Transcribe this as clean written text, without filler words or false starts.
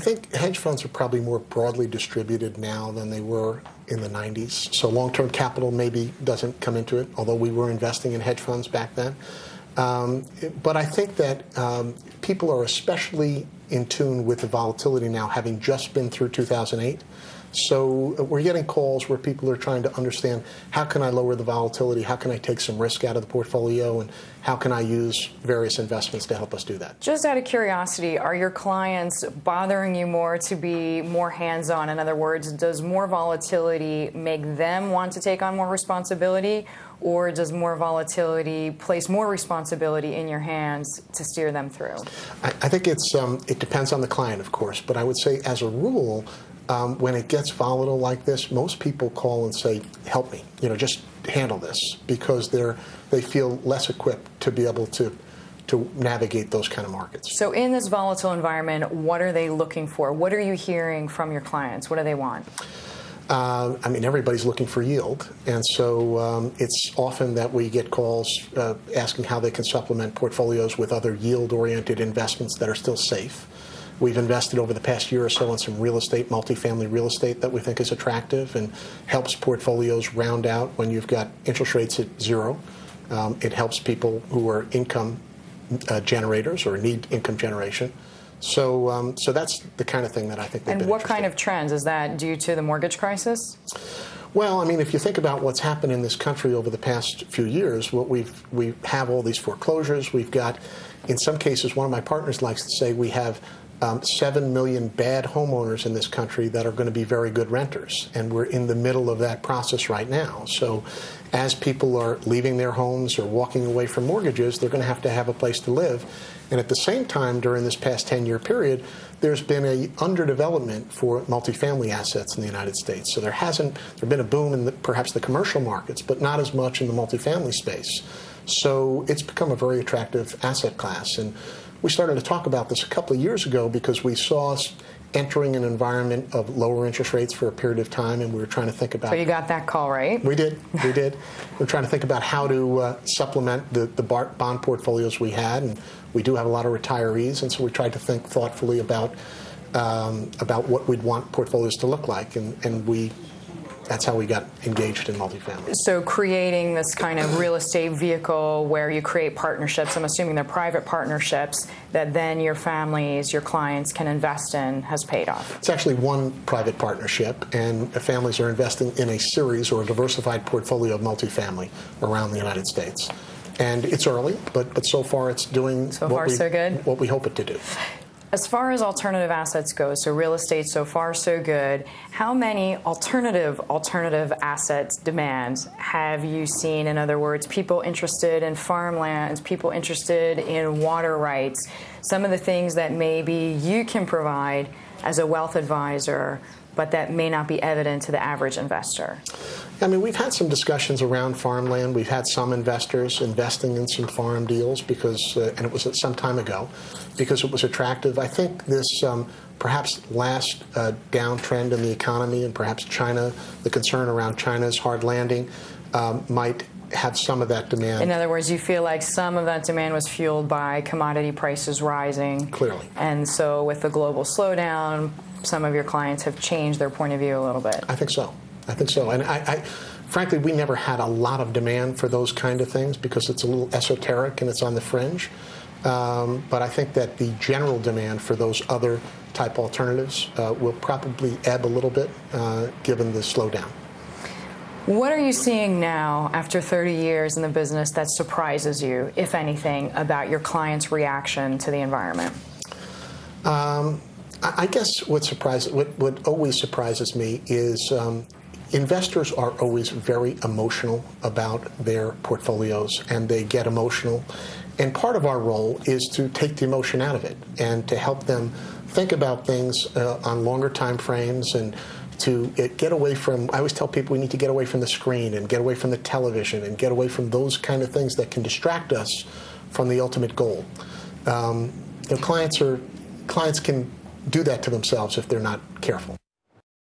think hedge funds are probably more broadly distributed now than they were in the 90s. So long-term capital maybe doesn't come into it, although we were investing in hedge funds back then. But I think that people are especially in tune with the volatility now, having just been through 2008. So we're getting calls where people are trying to understand, how can I lower the volatility? How can I take some risk out of the portfolio? And how can I use various investments to help us do that? Just out of curiosity, are your clients bothering you more to be more hands-on? In other words, does more volatility make them want to take on more responsibility? Or does more volatility place more responsibility in your hands to steer them through? I think it depends on the client, of course. But I would say, as a rule, when it gets volatile like this, most people call and say, help me, just handle this, because they feel less equipped to be able to navigate those kind of markets. So in this volatile environment, what are they looking for? What are you hearing from your clients? What do they want? Everybody's looking for yield, and so it's often that we get calls asking how they can supplement portfolios with other yield-oriented investments that are still safe. We've invested over the past year or so in some real estate, multifamily real estate, that we think is attractive and helps portfolios round out when you've got interest rates at zero. It helps people who are income generators or need income generation. So that's the kind of thing that I think they've been And what interested kind of trends? Is that due to the mortgage crisis? Well, if you think about what's happened in this country over the past few years, we have all these foreclosures. We've got, in some cases, one of my partners likes to say we have 7 million bad homeowners in this country that are going to be very good renters. And we're in the middle of that process right now. So as people are leaving their homes or walking away from mortgages, they're going to have a place to live. And at the same time, during this past 10-year period, there's been a underdevelopment for multifamily assets in the United States. So there's been a boom in perhaps the commercial markets, but not as much in the multifamily space. So it's become a very attractive asset class. And we started to talk about this a couple of years ago because we saw us entering an environment of lower interest rates for a period of time, and we were trying to think about... So you got that call, right? We did. We're trying to think about how to supplement the bond portfolios we had, and we do have a lot of retirees, and so we tried to think thoughtfully about what we'd want portfolios to look like, and that's how we got engaged in multifamily. So creating this kind of real estate vehicle where you create partnerships, I'm assuming they're private partnerships, that then your families, your clients can invest in, has paid off. It's actually one private partnership, and families are investing in a series or a diversified portfolio of multifamily around the United States. And it's early, but so far it's doing what we hope it to do. As far as alternative assets go, so real estate, so far so good, how many alternative asset demands have you seen? In other words, people interested in farmlands, people interested in water rights, some of the things that maybe you can provide as a wealth advisor, but that may not be evident to the average investor. We've had some discussions around farmland. We've had some investors investing in some farm deals because, and it was some time ago, because it was attractive. I think this perhaps last downtrend in the economy, and perhaps China, the concern around China's hard landing, might have some of that demand. In other words, you feel like some of that demand was fueled by commodity prices rising. Clearly. And so with the global slowdown, some of your clients have changed their point of view a little bit. I think so. And I frankly, we never had a lot of demand for those kind of things because it's a little esoteric and it's on the fringe. But I think that the general demand for those other type alternatives will probably ebb a little bit given the slowdown. What are you seeing now after 30 years in the business that surprises you, if anything, about your clients' reaction to the environment? I guess what always surprises me is investors are always very emotional about their portfolios, and they get emotional. And part of our role is to take the emotion out of it and to help them think about things on longer time frames and to get away from, I always tell people we need to get away from the screen and get away from the television and get away from those kind of things that can distract us from the ultimate goal. Clients can do that to themselves if they're not careful.